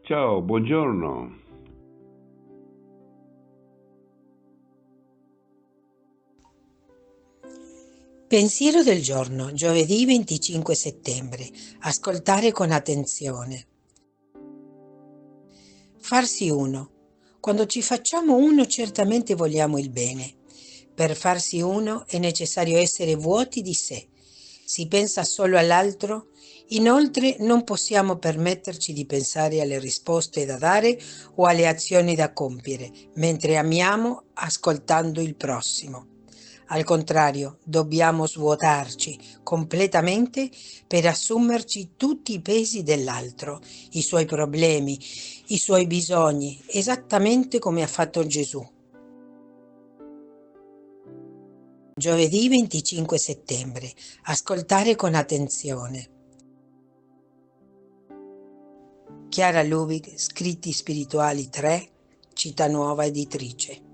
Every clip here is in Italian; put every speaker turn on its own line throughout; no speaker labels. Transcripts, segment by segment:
Ciao, buongiorno.
Pensiero del giorno, giovedì 25 settembre. Ascoltare con attenzione. Farsi uno. Quando ci facciamo uno certamente vogliamo il bene. Per farsi uno è necessario essere vuoti di sé. Si pensa solo all'altro. Inoltre non possiamo permetterci di pensare alle risposte da dare o alle azioni da compiere, mentre amiamo ascoltando il prossimo. Al contrario, dobbiamo svuotarci completamente per assumerci tutti i pesi dell'altro, i suoi problemi, i suoi bisogni, esattamente come ha fatto Gesù. Giovedì 25 settembre. Ascoltare con attenzione. Chiara Lubig, Scritti spirituali 3, Cittanuova editrice.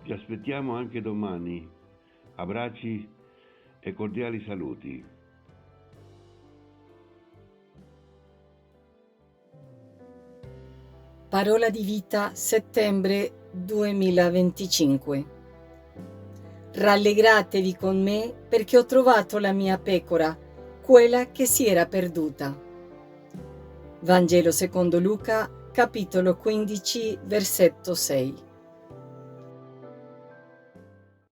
Ti aspettiamo anche domani. Abbracci e cordiali saluti.
Parola di vita, settembre 2025. Rallegratevi con me perché ho trovato la mia pecora, quella che si era perduta. Vangelo secondo Luca, capitolo 15, versetto 6.